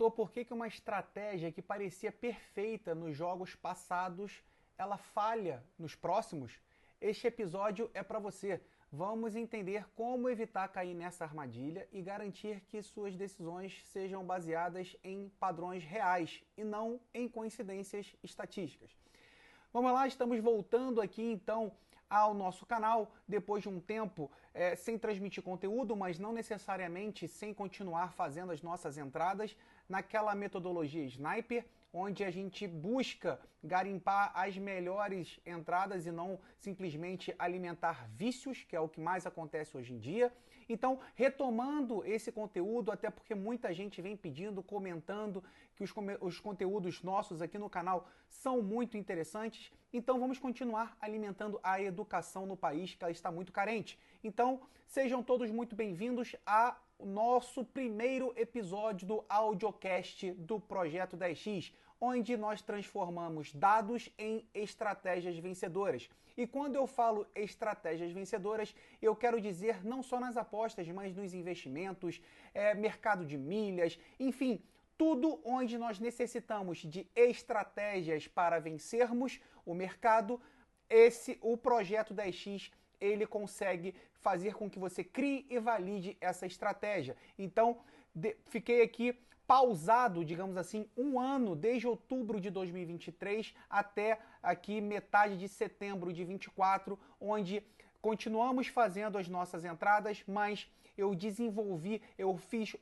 perguntou por que uma estratégia que parecia perfeita nos jogos passados, ela falha nos próximos? Este episódio é para você. Vamos entender como evitar cair nessa armadilha e garantir que suas decisões sejam baseadas em padrões reais e não em coincidências estatísticas. Vamos lá, estamos voltando aqui então ao nosso canal, depois de um tempo sem transmitir conteúdo, mas não necessariamente sem continuar fazendo as nossas entradas naquela metodologia Sniper, onde a gente busca garimpar as melhores entradas e não simplesmente alimentar vícios, que é o que mais acontece hoje em dia. Então, retomando esse conteúdo, até porque muita gente vem pedindo, comentando que os conteúdos nossos aqui no canal são muito interessantes, então vamos continuar alimentando a educação no país, que ela está muito carente. Então, sejam todos muito bem-vindos ao nosso primeiro episódio do audiocast do Projeto 10x, onde nós transformamos dados em estratégias vencedoras. E quando eu falo estratégias vencedoras, eu quero dizer não só nas apostas, mas nos investimentos, mercado de milhas, enfim, tudo onde nós necessitamos de estratégias para vencermos o mercado. O Projeto 10x ele consegue fazer com que você crie e valide essa estratégia. Então, fiquei aqui pausado, digamos assim, um ano, desde outubro de 2023 até aqui metade de setembro de 24, onde continuamos fazendo as nossas entradas, mas eu desenvolvi, eu fiz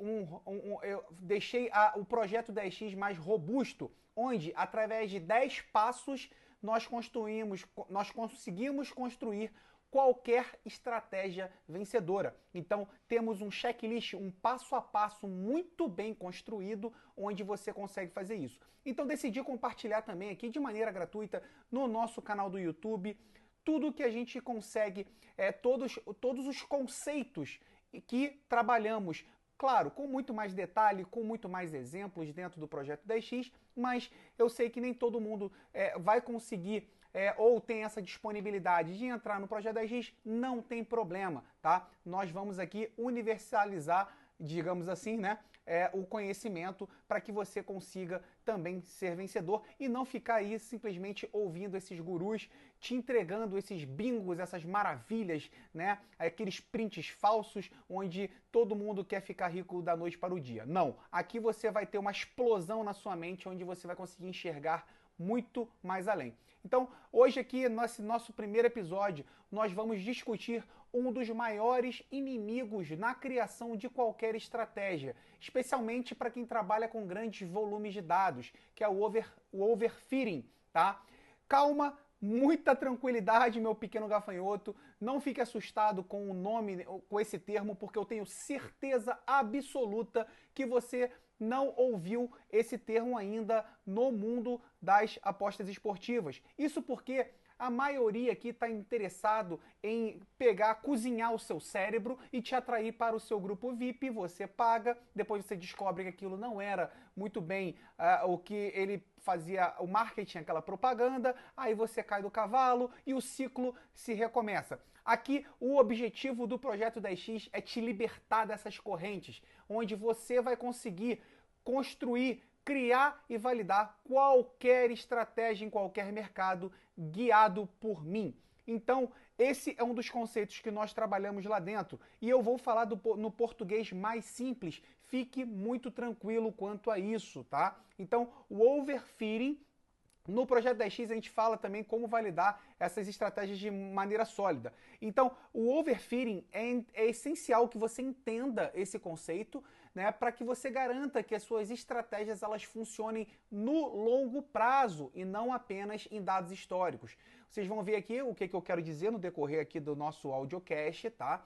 eu deixei o projeto 10x mais robusto, onde através de 10 passos nós conseguimos construir qualquer estratégia vencedora. Então, temos um checklist, um passo a passo muito bem construído, onde você consegue fazer isso. Então, decidi compartilhar também aqui de maneira gratuita no nosso canal do YouTube tudo que a gente consegue, todos os conceitos que trabalhamos, claro, com muito mais detalhe, com muito mais exemplos dentro do Projeto 10x, mas eu sei que nem todo mundo vai conseguir ou tem essa disponibilidade de entrar no Projeto 10x, não tem problema, tá? Nós vamos aqui universalizar, digamos assim, né, o conhecimento para que você consiga também ser vencedor e não ficar aí simplesmente ouvindo esses gurus te entregando esses bingos, essas maravilhas, né, aqueles prints falsos onde todo mundo quer ficar rico da noite para o dia. Não, aqui você vai ter uma explosão na sua mente onde você vai conseguir enxergar muito mais além. Então, hoje aqui, nesse nosso primeiro episódio, nós vamos discutir um dos maiores inimigos na criação de qualquer estratégia, especialmente para quem trabalha com grandes volumes de dados, que é o overfitting, tá? Calma, muita tranquilidade, meu pequeno gafanhoto, não fique assustado com o nome, com esse termo, porque eu tenho certeza absoluta que você não ouviu esse termo ainda no mundo das apostas esportivas. Isso porque a maioria aqui está interessado em cozinhar o seu cérebro e te atrair para o seu grupo VIP, você paga, depois você descobre que aquilo não era muito bem o que ele fazia, o marketing, aquela propaganda, aí você cai do cavalo e o ciclo se recomeça. Aqui o objetivo do Projeto 10x é te libertar dessas correntes, onde você vai conseguir construir, criar e validar qualquer estratégia em qualquer mercado guiado por mim. Então, esse é um dos conceitos que nós trabalhamos lá dentro. E eu vou falar no português mais simples. Fique muito tranquilo quanto a isso, tá? Então, o overfitting, no Projeto 10x a gente fala também como validar essas estratégias de maneira sólida. Então, o overfitting é essencial que você entenda esse conceito, né, para que você garanta que as suas estratégias elas funcionem no longo prazo e não apenas em dados históricos. Vocês vão ver aqui o que eu quero dizer no decorrer aqui do nosso audiocast, tá?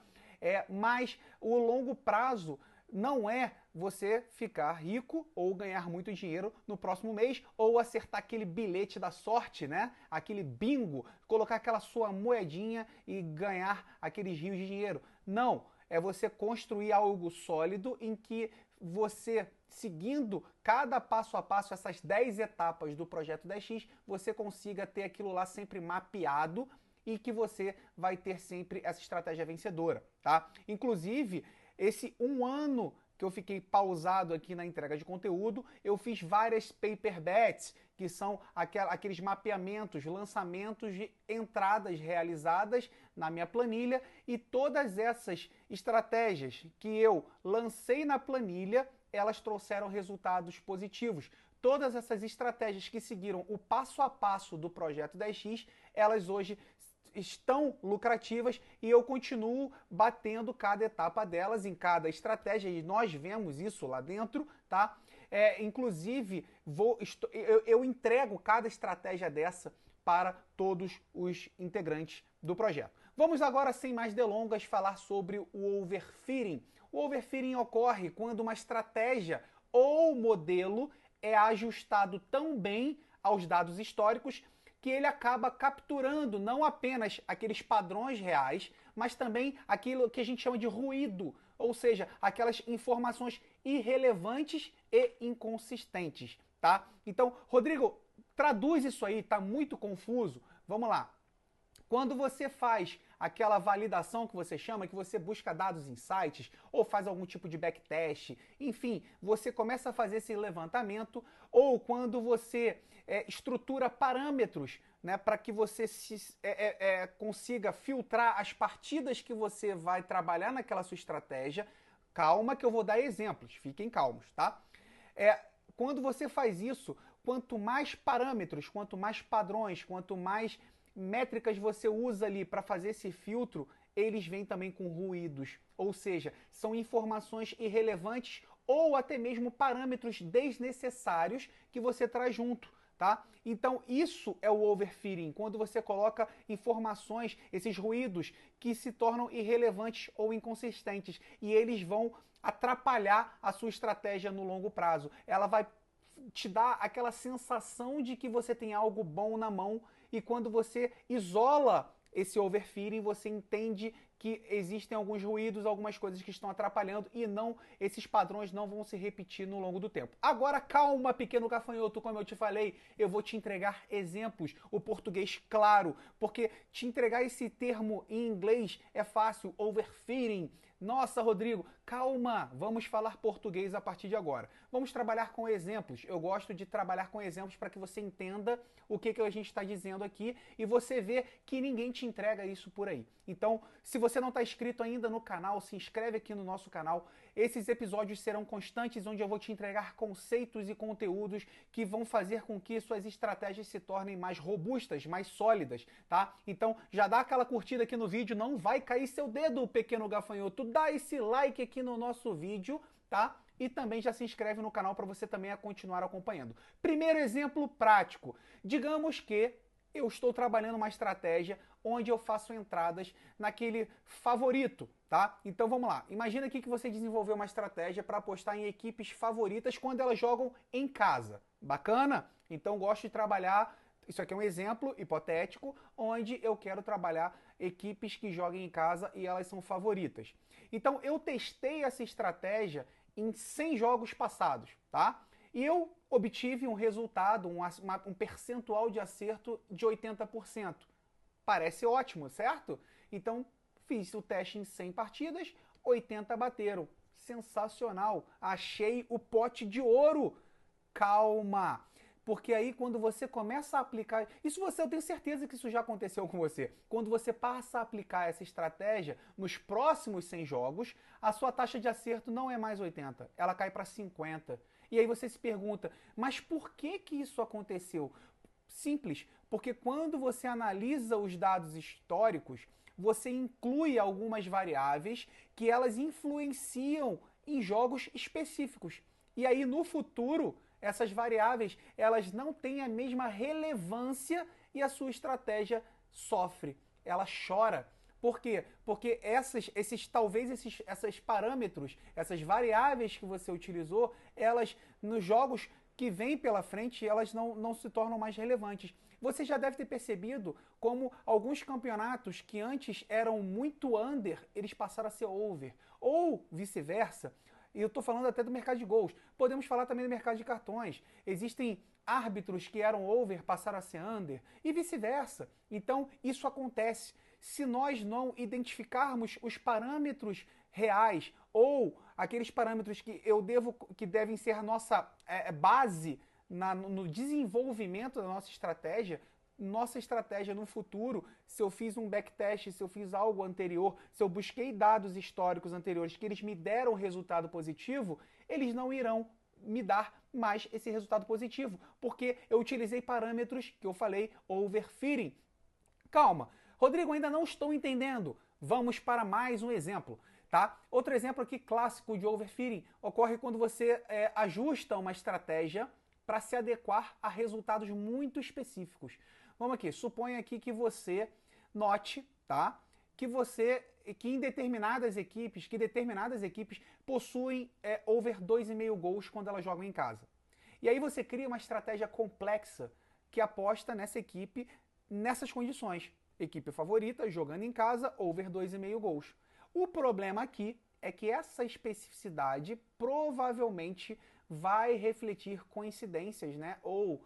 Mas o longo prazo não é você ficar rico ou ganhar muito dinheiro no próximo mês ou acertar aquele bilhete da sorte, né? Aquele bingo, colocar aquela sua moedinha e ganhar aqueles rios de dinheiro. Não, é você construir algo sólido em que você, seguindo cada passo a passo, essas 10 etapas do Projeto 10x, você consiga ter aquilo lá sempre mapeado e que você vai ter sempre essa estratégia vencedora, tá? Inclusive, esse um ano que eu fiquei pausado aqui na entrega de conteúdo, eu fiz várias paper bets, que são aqueles mapeamentos, lançamentos de entradas realizadas na minha planilha, e todas essas estratégias que eu lancei na planilha, elas trouxeram resultados positivos. Todas essas estratégias que seguiram o passo a passo do projeto 10x, elas hoje estão lucrativas e eu continuo batendo cada etapa delas em cada estratégia, e nós vemos isso lá dentro, tá? Inclusive, eu entrego cada estratégia dessa para todos os integrantes do projeto. Vamos agora, sem mais delongas, falar sobre o overfitting. O overfitting ocorre quando uma estratégia ou modelo é ajustado tão bem aos dados históricos que ele acaba capturando não apenas aqueles padrões reais, mas também aquilo que a gente chama de ruído, ou seja, aquelas informações irrelevantes e inconsistentes, tá? Então, Rodrigo, traduz isso aí, tá muito confuso. Vamos lá. Quando você faz aquela validação que você chama, que você busca dados em sites ou faz algum tipo de backtest, enfim, você começa a fazer esse levantamento, ou quando você estrutura parâmetros, né, para que você consiga filtrar as partidas que você vai trabalhar naquela sua estratégia. Calma que eu vou dar exemplos, fiquem calmos, tá? Quando você faz isso, quanto mais parâmetros, quanto mais padrões, quanto mais métricas você usa ali para fazer esse filtro, eles vêm também com ruídos, ou seja, são informações irrelevantes ou até mesmo parâmetros desnecessários que você traz junto, tá? Então isso é o overfitting, quando você coloca informações, esses ruídos que se tornam irrelevantes ou inconsistentes, e eles vão atrapalhar a sua estratégia no longo prazo. Ela vai te dar aquela sensação de que você tem algo bom na mão, e quando você isola esse overfitting, você entende que existem alguns ruídos, algumas coisas que estão atrapalhando, e não, esses padrões não vão se repetir no longo do tempo. Agora calma, pequeno gafanhoto, como eu te falei, eu vou te entregar exemplos, o português claro, porque te entregar esse termo em inglês é fácil, overfitting. Nossa, Rodrigo, calma, vamos falar português a partir de agora. Vamos trabalhar com exemplos. Eu gosto de trabalhar com exemplos para que você entenda o que a gente está dizendo aqui e você vê que ninguém te entrega isso por aí. Então, se você não está inscrito ainda no canal, se inscreve aqui no nosso canal. Esses episódios serão constantes, onde eu vou te entregar conceitos e conteúdos que vão fazer com que suas estratégias se tornem mais robustas, mais sólidas, tá? Então, já dá aquela curtida aqui no vídeo, não vai cair seu dedo, pequeno gafanhoto. Dá esse like aqui no nosso vídeo, tá? E também já se inscreve no canal para você também continuar acompanhando. Primeiro exemplo prático. Digamos que eu estou trabalhando uma estratégia onde eu faço entradas naquele favorito, tá? Então vamos lá. Imagina aqui que você desenvolveu uma estratégia para apostar em equipes favoritas quando elas jogam em casa. Bacana? Então gosto de trabalhar, isso aqui é um exemplo hipotético, onde eu quero trabalhar equipes que joguem em casa e elas são favoritas. Então eu testei essa estratégia em 100 jogos passados, tá? E eu obtive um resultado, um percentual de acerto de 80%. Parece ótimo, certo? Então, fiz o teste em 100 partidas, 80 bateram. Sensacional! Achei o pote de ouro! Calma! Porque aí quando você começa a aplicar... eu tenho certeza que isso já aconteceu com você. Quando você passa a aplicar essa estratégia nos próximos 100 jogos, a sua taxa de acerto não é mais 80, ela cai para 50. E aí você se pergunta, mas por que isso aconteceu? Simples, porque quando você analisa os dados históricos, você inclui algumas variáveis que elas influenciam em jogos específicos. E aí no futuro, essas variáveis, elas não têm a mesma relevância e a sua estratégia sofre, ela chora. Por quê? Porque esses parâmetros, essas variáveis que você utilizou, elas nos jogos que vêm pela frente, elas não se tornam mais relevantes. Você já deve ter percebido como alguns campeonatos que antes eram muito under, eles passaram a ser over. Ou vice-versa. E eu estou falando até do mercado de gols. Podemos falar também do mercado de cartões. Existem árbitros que eram over, passaram a ser under, e vice-versa. Então, isso acontece. Se nós não identificarmos os parâmetros reais ou aqueles parâmetros que devem ser a nossa base no desenvolvimento da nossa estratégia no futuro, se eu fiz um backtest, se eu fiz algo anterior, se eu busquei dados históricos anteriores que eles me deram resultado positivo, eles não irão me dar mais esse resultado positivo, porque eu utilizei parâmetros que eu falei overfitting. Calma, Rodrigo, ainda não estou entendendo. Vamos para mais um exemplo, tá? Outro exemplo aqui clássico de overfitting ocorre quando você ajusta uma estratégia para se adequar a resultados muito específicos. Vamos aqui, suponha aqui que você note, tá? Que em determinadas equipes possuem over 2,5 gols quando elas jogam em casa. E aí você cria uma estratégia complexa que aposta nessa equipe nessas condições. Equipe favorita, jogando em casa, over 2,5 gols. O problema aqui é que essa especificidade provavelmente vai refletir coincidências, né? Ou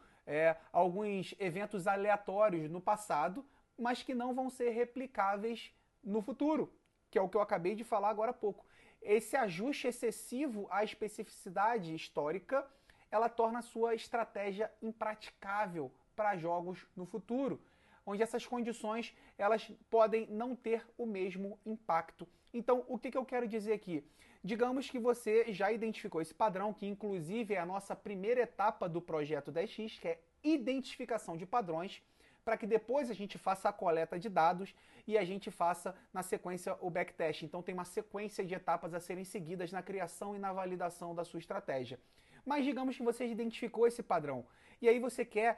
alguns eventos aleatórios no passado, mas que não vão ser replicáveis no futuro, que é o que eu acabei de falar agora há pouco. Esse ajuste excessivo à especificidade histórica, ela torna a sua estratégia impraticável para jogos no futuro, onde essas condições elas podem não ter o mesmo impacto. Então, o que eu quero dizer aqui? Digamos que você já identificou esse padrão, que inclusive é a nossa primeira etapa do projeto 10x, que é identificação de padrões, para que depois a gente faça a coleta de dados e a gente faça na sequência o backtest. Então tem uma sequência de etapas a serem seguidas na criação e na validação da sua estratégia. Mas digamos que você identificou esse padrão e aí você quer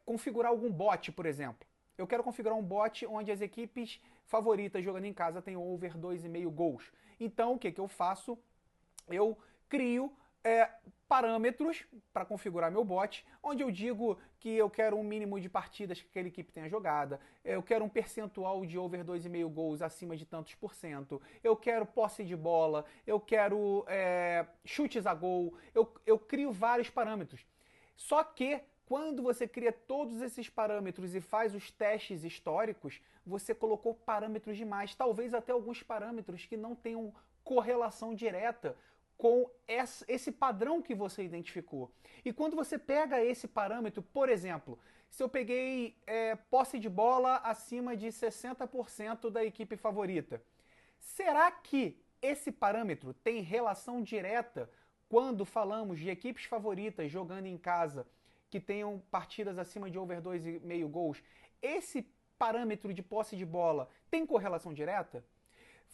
configurar algum bot, por exemplo. Eu quero configurar um bot onde as equipes favoritas jogando em casa têm over 2,5 gols. Então o que eu faço? Eu crio parâmetros para configurar meu bot, onde eu digo que eu quero um mínimo de partidas que aquela equipe tenha jogada, eu quero um percentual de over 2,5 gols acima de tantos por cento, eu quero posse de bola, eu quero chutes a gol, eu crio vários parâmetros. Só que quando você cria todos esses parâmetros e faz os testes históricos, você colocou parâmetros demais, talvez até alguns parâmetros que não tenham correlação direta com esse padrão que você identificou. E quando você pega esse parâmetro, por exemplo, se eu peguei posse de bola acima de 60% da equipe favorita, será que esse parâmetro tem relação direta quando falamos de equipes favoritas jogando em casa que tenham partidas acima de over 2,5 gols? Esse parâmetro de posse de bola tem correlação direta?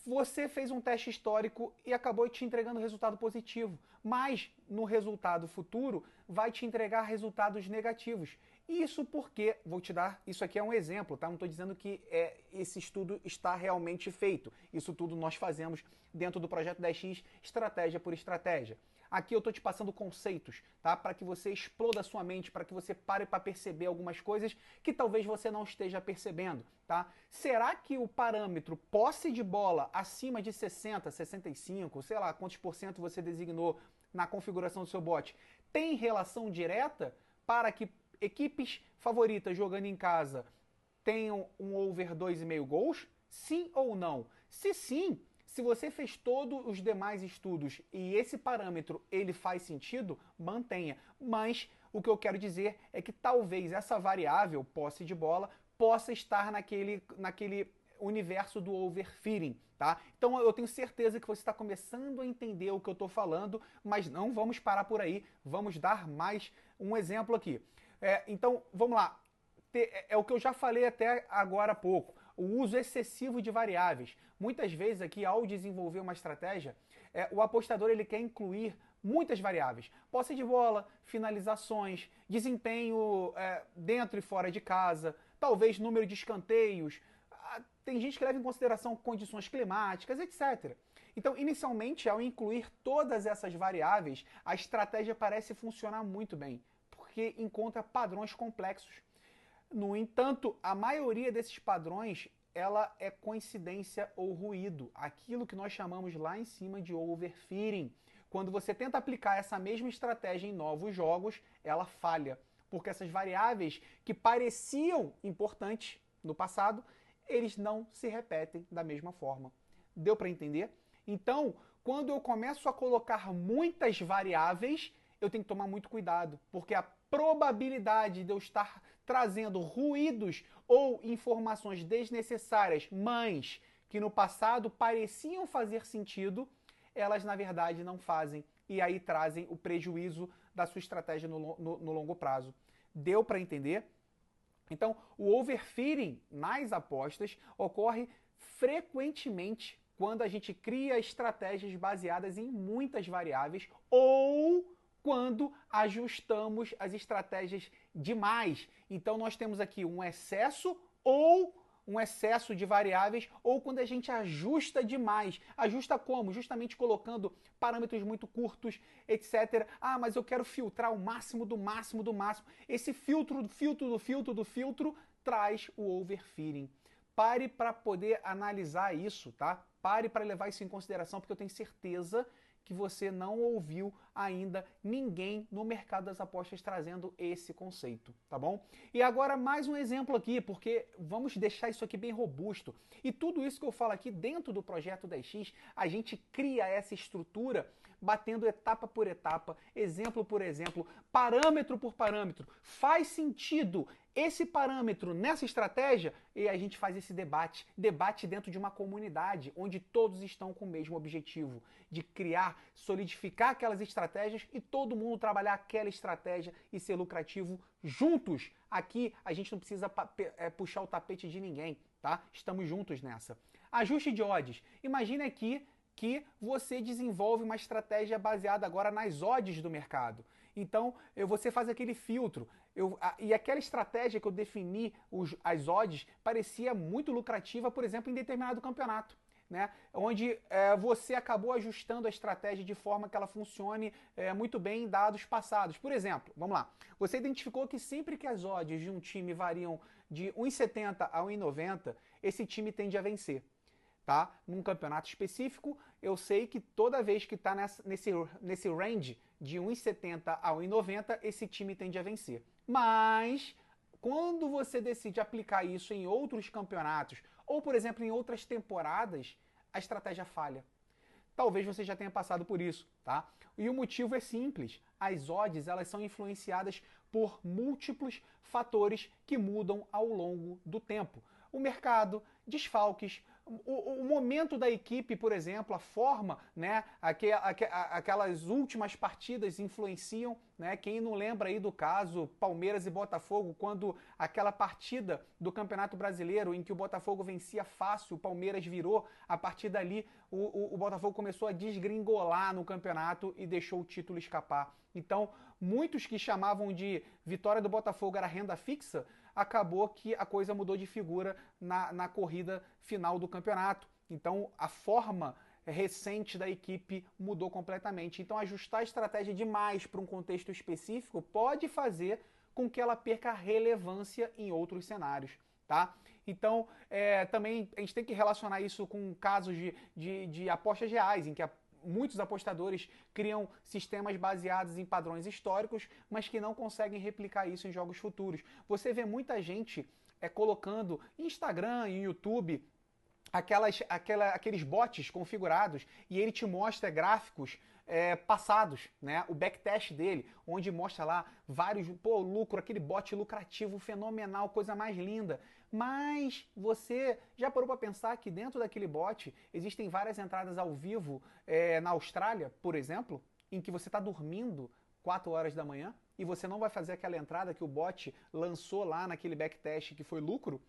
Você fez um teste histórico e acabou te entregando resultado positivo, mas no resultado futuro vai te entregar resultados negativos. Isso porque, vou te dar, isso aqui é um exemplo, tá? Não estou dizendo que esse estudo está realmente feito. Isso tudo nós fazemos dentro do projeto 10x, estratégia por estratégia. Aqui eu estou te passando conceitos, tá? Para que você exploda a sua mente, para que você pare para perceber algumas coisas que talvez você não esteja percebendo, tá? Será que o parâmetro posse de bola acima de 60, 65, sei lá quantos por cento você designou na configuração do seu bot, tem relação direta para que equipes favoritas jogando em casa tenham um over 2,5 gols? Sim ou não? Se sim, se você fez todos os demais estudos e esse parâmetro ele faz sentido, mantenha. Mas o que eu quero dizer é que talvez essa variável, posse de bola, possa estar naquele universo do overfitting, tá? Então eu tenho certeza que você está começando a entender o que eu estou falando, mas não vamos parar por aí, vamos dar mais um exemplo aqui. Então, vamos lá. É o que eu já falei até agora há pouco. O uso excessivo de variáveis. Muitas vezes aqui, ao desenvolver uma estratégia, o apostador ele quer incluir muitas variáveis. Posse de bola, finalizações, desempenho dentro e fora de casa, talvez número de escanteios. Tem gente que leva em consideração condições climáticas, etc. Então, inicialmente, ao incluir todas essas variáveis, a estratégia parece funcionar muito bem, porque encontra padrões complexos. No entanto, a maioria desses padrões, ela é coincidência ou ruído, aquilo que nós chamamos lá em cima de overfitting. Quando você tenta aplicar essa mesma estratégia em novos jogos, ela falha, porque essas variáveis que pareciam importantes no passado, eles não se repetem da mesma forma. Deu para entender? Então, quando eu começo a colocar muitas variáveis, eu tenho que tomar muito cuidado, porque a probabilidade de eu estar trazendo ruídos ou informações desnecessárias, mas que no passado pareciam fazer sentido, elas na verdade não fazem. E aí trazem o prejuízo da sua estratégia no longo prazo. Deu para entender? Então, o overfitting nas apostas ocorre frequentemente quando a gente cria estratégias baseadas em muitas variáveis ou quando ajustamos as estratégias demais. Então, nós temos aqui um excesso de variáveis, ou quando a gente ajusta demais. Ajusta como? Justamente colocando parâmetros muito curtos, etc. Ah, mas eu quero filtrar o máximo do máximo do máximo. Esse filtro do filtro traz o overfitting. Pare para poder analisar isso, tá? Pare para levar isso em consideração, porque eu tenho certeza que você não ouviu ainda ninguém no mercado das apostas trazendo esse conceito, tá bom? E agora mais um exemplo aqui, porque vamos deixar isso aqui bem robusto. E tudo isso que eu falo aqui dentro do projeto 10x, a gente cria essa estrutura batendo etapa por etapa, exemplo por exemplo, parâmetro por parâmetro. Faz sentido esse parâmetro nessa estratégia? E a gente faz esse debate dentro de uma comunidade onde todos estão com o mesmo objetivo, de criar, solidificar aquelas estratégias e todo mundo trabalhar aquela estratégia e ser lucrativo juntos. Aqui a gente não precisa puxar o tapete de ninguém, tá? Estamos juntos nessa. Ajuste de odds. Imagine aqui que você desenvolve uma estratégia baseada agora nas odds do mercado. Então, você faz aquele filtro. E aquela estratégia que eu defini, as odds, parecia muito lucrativa, por exemplo, em determinado campeonato. Né? Onde você acabou ajustando a estratégia de forma que ela funcione muito bem em dados passados. Por exemplo, vamos lá, você identificou que sempre que as odds de um time variam de 1,70 a 1,90, esse time tende a vencer. Tá? Num campeonato específico, eu sei que toda vez que está nesse range de 1,70 a 1,90, esse time tende a vencer. Mas, quando você decide aplicar isso em outros campeonatos, ou por exemplo em outras temporadas, a estratégia falha. Talvez você já tenha passado por isso, tá? E o motivo é simples. As odds, elas são influenciadas por múltiplos fatores que mudam ao longo do tempo. O mercado, desfalques, o momento da equipe, por exemplo, a forma, né, aquelas últimas partidas influenciam, né? Quem não lembra aí do caso Palmeiras e Botafogo, quando aquela partida do Campeonato Brasileiro em que o Botafogo vencia fácil, o Palmeiras virou, a partir dali o Botafogo começou a desgringolar no campeonato e deixou o título escapar. Então, muitos que chamavam de vitória do Botafogo era renda fixa, acabou que a coisa mudou de figura na corrida final do campeonato. Então, a forma recente da equipe mudou completamente. Então, ajustar a estratégia demais para um contexto específico pode fazer com que ela perca relevância em outros cenários, tá? Então, também a gente tem que relacionar isso com casos de apostas reais, em que muitos apostadores criam sistemas baseados em padrões históricos, mas que não conseguem replicar isso em jogos futuros. Você vê muita gente colocando em Instagram e YouTube aqueles bots configurados e ele te mostra gráficos passados, né? O backtest dele, onde mostra lá vários, lucro, aquele bot lucrativo, fenomenal, coisa mais linda. Mas você já parou para pensar que dentro daquele bot existem várias entradas ao vivo na Austrália, por exemplo, em que você está dormindo 4 horas da manhã e você não vai fazer aquela entrada que o bot lançou lá naquele backtest que foi lucro?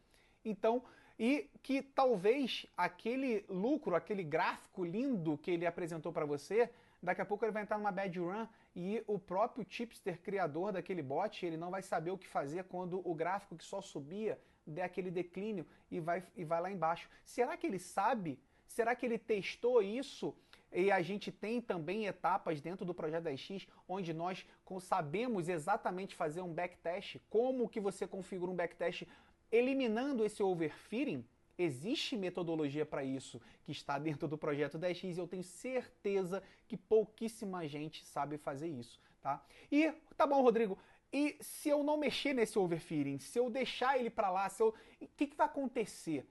Então, e que talvez aquele lucro, aquele gráfico lindo que ele apresentou para você, daqui a pouco ele vai entrar numa bad run e o próprio tipster criador daquele bot, ele não vai saber o que fazer quando o gráfico que só subia der aquele declínio e vai lá embaixo. Será que ele sabe? Será que ele testou isso? E a gente tem também etapas dentro do projeto 10x onde nós sabemos exatamente fazer um backtest, como que você configura um backtest eliminando esse overfitting. Existe metodologia para isso que está dentro do projeto 10x e eu tenho certeza que pouquíssima gente sabe fazer isso, tá? E tá bom, Rodrigo, e se eu não mexer nesse overfitting, se eu deixar ele para lá, o que vai acontecer?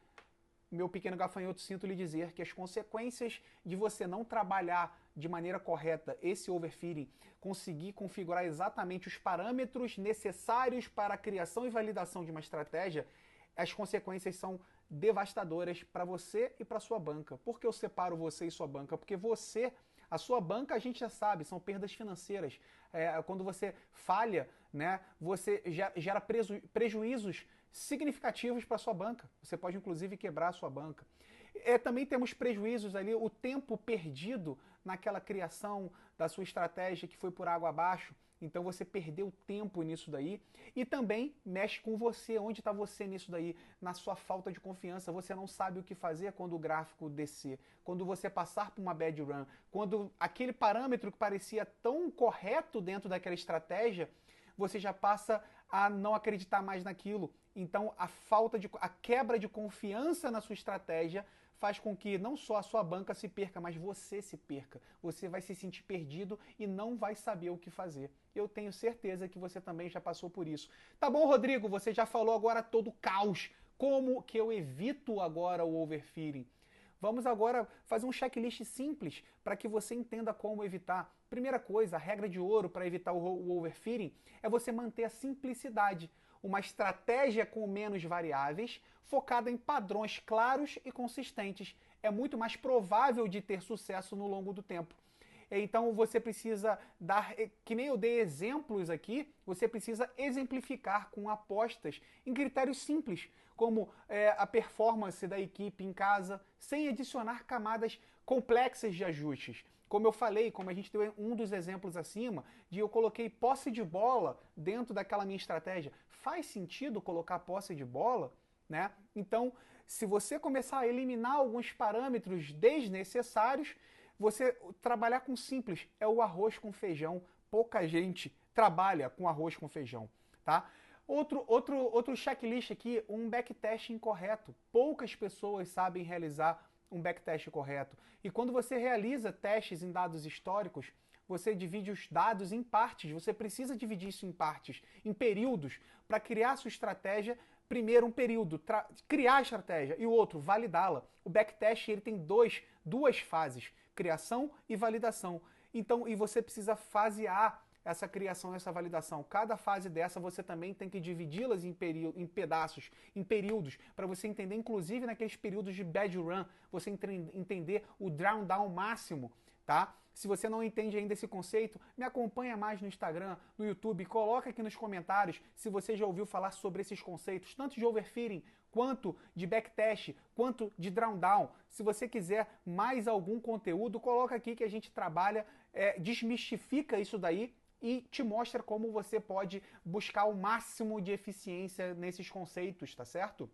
meu pequeno gafanhoto, sinto lhe dizer que as consequências de você não trabalhar de maneira correta esse overfitting, conseguir configurar exatamente os parâmetros necessários para a criação e validação de uma estratégia, as consequências são devastadoras para você e para sua banca. Por que eu separo você e sua banca? Porque a sua banca, a gente já sabe, são perdas financeiras. Quando você falha, né, você gera prejuízos significativos para a sua banca. Você pode, inclusive, quebrar a sua banca. Também temos prejuízos ali, o tempo perdido naquela criação da sua estratégia que foi por água abaixo. Então você perdeu tempo nisso daí. E também mexe com você. Onde está você nisso daí? Na sua falta de confiança. Você não sabe o que fazer quando o gráfico descer. Quando você passar por uma bad run. Quando aquele parâmetro que parecia tão correto dentro daquela estratégia, você já passa a não acreditar mais naquilo. Então a quebra de confiança na sua estratégia faz com que não só a sua banca se perca, mas você se perca. Você vai se sentir perdido e não vai saber o que fazer. Eu tenho certeza que você também já passou por isso. Tá bom, Rodrigo, você já falou agora todo o caos. Como que eu evito agora o overfitting? Vamos agora fazer um checklist simples para que você entenda como evitar. Primeira coisa, a regra de ouro para evitar o overfitting é você manter a simplicidade. Uma estratégia com menos variáveis, focada em padrões claros e consistentes. É muito mais provável de ter sucesso no longo do tempo. Então você precisa dar, que nem eu dei exemplos aqui, você precisa exemplificar com apostas em critérios simples, como a performance da equipe em casa, sem adicionar camadas complexas de ajustes. Como eu falei, como a gente deu um dos exemplos acima, de eu coloquei posse de bola dentro daquela minha estratégia. Faz sentido colocar posse de bola? Né? Então, se você começar a eliminar alguns parâmetros desnecessários, você trabalhar com simples, é o arroz com feijão. Pouca gente trabalha com arroz com feijão, tá? Outro checklist aqui, um backtest incorreto. Poucas pessoas sabem realizar um backtest correto. E quando você realiza testes em dados históricos, você divide os dados em partes. Você precisa dividir isso em partes, em períodos, para criar a sua estratégia. Primeiro um período, criar a estratégia, e o outro, validá-la. O backtest ele tem duas fases, criação e validação. Então, e você precisa fasear essa criação e essa validação. Cada fase dessa você também tem que dividi-las em pedaços, em períodos, para você entender, inclusive naqueles períodos de bad run, você entender o drawdown máximo, tá? Se você não entende ainda esse conceito, me acompanha mais no Instagram, no YouTube, coloca aqui nos comentários se você já ouviu falar sobre esses conceitos, tanto de overfitting, quanto de backtest, quanto de drawdown. Se você quiser mais algum conteúdo, coloca aqui que a gente trabalha, desmistifica isso daí e te mostra como você pode buscar o máximo de eficiência nesses conceitos, tá certo?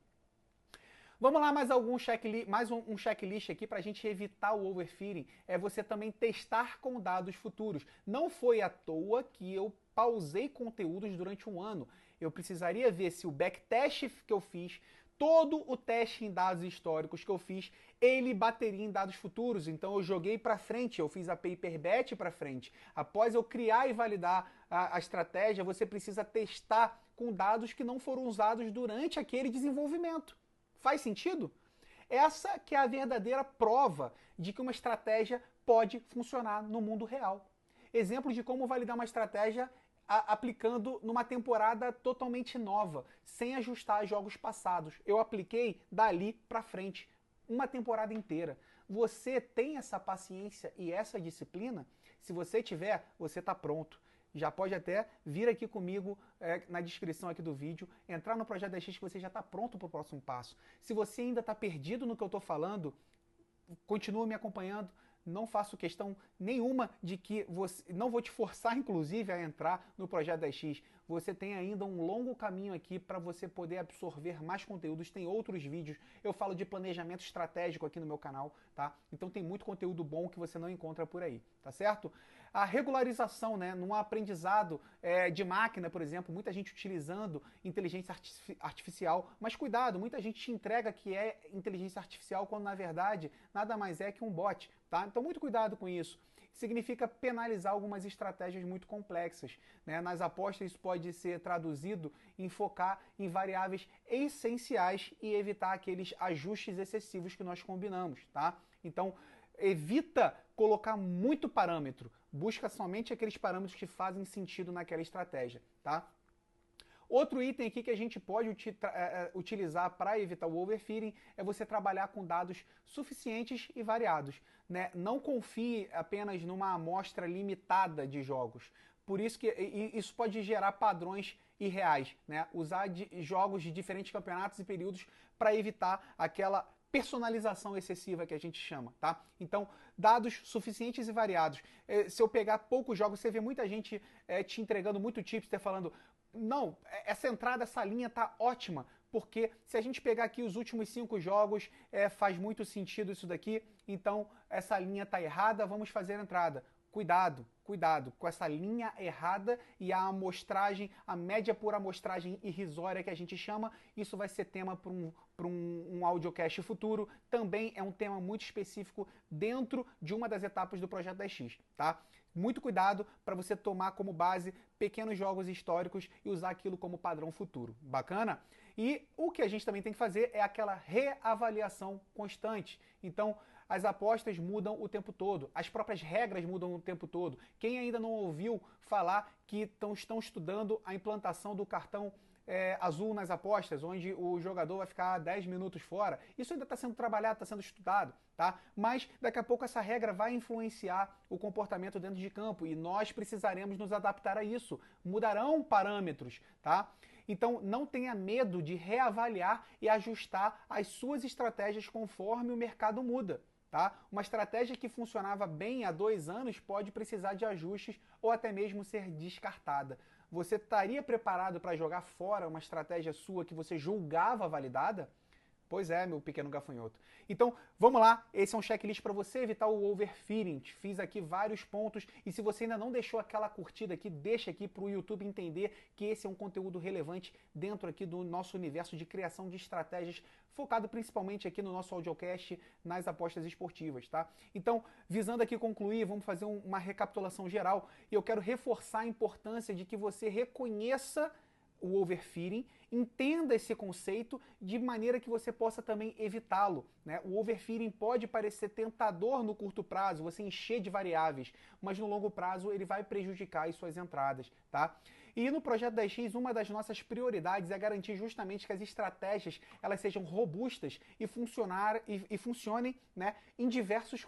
Vamos lá, mais um checklist aqui para a gente evitar o overfitting. É você também testar com dados futuros. Não foi à toa que eu pausei conteúdos durante um ano. Eu precisaria ver se o backtest que eu fiz, todo o teste em dados históricos que eu fiz, ele bateria em dados futuros. Então eu joguei para frente, eu fiz a paper bet para frente. Após eu criar e validar a estratégia, você precisa testar com dados que não foram usados durante aquele desenvolvimento. Faz sentido? Essa que é a verdadeira prova de que uma estratégia pode funcionar no mundo real. Exemplos de como validar uma estratégia aplicando numa temporada totalmente nova, sem ajustar jogos passados. Eu apliquei dali para frente, uma temporada inteira. Você tem essa paciência e essa disciplina? Se você tiver, você está pronto. Já pode até vir aqui comigo na descrição aqui do vídeo, entrar no Projeto 10X que você já está pronto para o próximo passo. Se você ainda está perdido no que eu estou falando, continua me acompanhando. Não faço questão nenhuma de que você... Não vou te forçar, inclusive, a entrar no Projeto 10X. Você tem ainda um longo caminho aqui para você poder absorver mais conteúdos. Tem outros vídeos. Eu falo de planejamento estratégico aqui no meu canal, tá? Então tem muito conteúdo bom que você não encontra por aí, tá certo? A regularização, né? Num aprendizado de máquina, por exemplo, muita gente utilizando inteligência artificial. Mas cuidado, muita gente te entrega que é inteligência artificial quando, na verdade, nada mais é que um bot, tá? Então muito cuidado com isso. significa penalizar algumas estratégias muito complexas, né? Nas apostas isso pode ser traduzido em focar em variáveis essenciais e evitar aqueles ajustes excessivos que nós combinamos, tá? Então, evita colocar muito parâmetro, busca somente aqueles parâmetros que fazem sentido naquela estratégia, tá? Outro item aqui que a gente pode utilizar para evitar o overfitting é você trabalhar com dados suficientes e variados, né? Não confie apenas numa amostra limitada de jogos. Por isso que isso pode gerar padrões irreais, né? Usar jogos de diferentes campeonatos e períodos para evitar aquela personalização excessiva que a gente chama, tá? Então, dados suficientes e variados. Se eu pegar poucos jogos, você vê muita gente te entregando muito tipster falando: não, essa entrada, essa linha tá ótima, porque se a gente pegar aqui os últimos 5 jogos, faz muito sentido isso daqui, então essa linha tá errada, vamos fazer a entrada. Cuidado, cuidado com essa linha errada e a amostragem, a média por amostragem irrisória que a gente chama. Isso vai ser tema para um audiocast futuro. Também é um tema muito específico dentro de uma das etapas do Projeto 10X, tá? Muito cuidado para você tomar como base pequenos jogos históricos e usar aquilo como padrão futuro. Bacana? E o que a gente também tem que fazer é aquela reavaliação constante. Então, as apostas mudam o tempo todo, as próprias regras mudam o tempo todo. Quem ainda não ouviu falar que estão estudando a implantação do cartão azul nas apostas, onde o jogador vai ficar 10 minutos fora, isso ainda está sendo trabalhado, está sendo estudado, tá? Mas daqui a pouco essa regra vai influenciar o comportamento dentro de campo e nós precisaremos nos adaptar a isso. Mudarão parâmetros, tá? Então não tenha medo de reavaliar e ajustar as suas estratégias conforme o mercado muda. Tá? Uma estratégia que funcionava bem há 2 anos pode precisar de ajustes ou até mesmo ser descartada. Você estaria preparado para jogar fora uma estratégia sua que você julgava validada? Pois é, meu pequeno gafanhoto. Então, vamos lá, esse é um checklist para você evitar o overfitting. Fiz aqui vários pontos e se você ainda não deixou aquela curtida aqui, deixa aqui para o YouTube entender que esse é um conteúdo relevante dentro aqui do nosso universo de criação de estratégias, focado principalmente aqui no nosso audiocast nas apostas esportivas, tá? Então, visando aqui concluir, vamos fazer uma recapitulação geral e eu quero reforçar a importância de que você reconheça o overfitting, entenda esse conceito de maneira que você possa também evitá-lo, né? O overfitting pode parecer tentador no curto prazo, você encher de variáveis, mas no longo prazo ele vai prejudicar as suas entradas, tá? E no Projeto 10X, uma das nossas prioridades é garantir justamente que as estratégias elas sejam robustas e funcionem, né, em diversos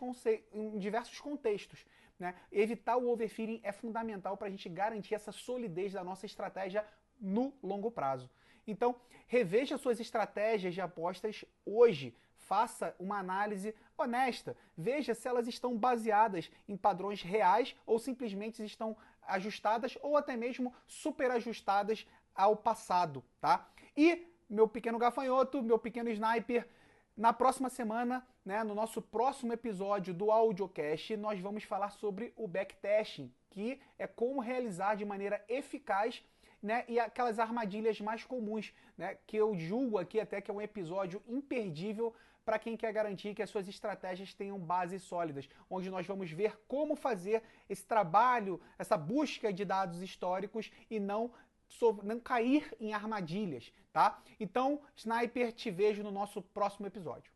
contextos. Né? Evitar o overfitting é fundamental para a gente garantir essa solidez da nossa estratégia no longo prazo. Então, reveja suas estratégias de apostas hoje. Faça uma análise honesta. Veja se elas estão baseadas em padrões reais ou simplesmente estão ajustadas ou até mesmo superajustadas ao passado, tá? E, meu pequeno gafanhoto, meu pequeno sniper, na próxima semana, né, no nosso próximo episódio do audiocast, nós vamos falar sobre o backtesting, que é como realizar de maneira eficaz, né, e aquelas armadilhas mais comuns, né, que eu julgo aqui até que é um episódio imperdível para quem quer garantir que as suas estratégias tenham bases sólidas, onde nós vamos ver como fazer esse trabalho, essa busca de dados históricos e não cair em armadilhas, tá? Então, Sniper, te vejo no nosso próximo episódio.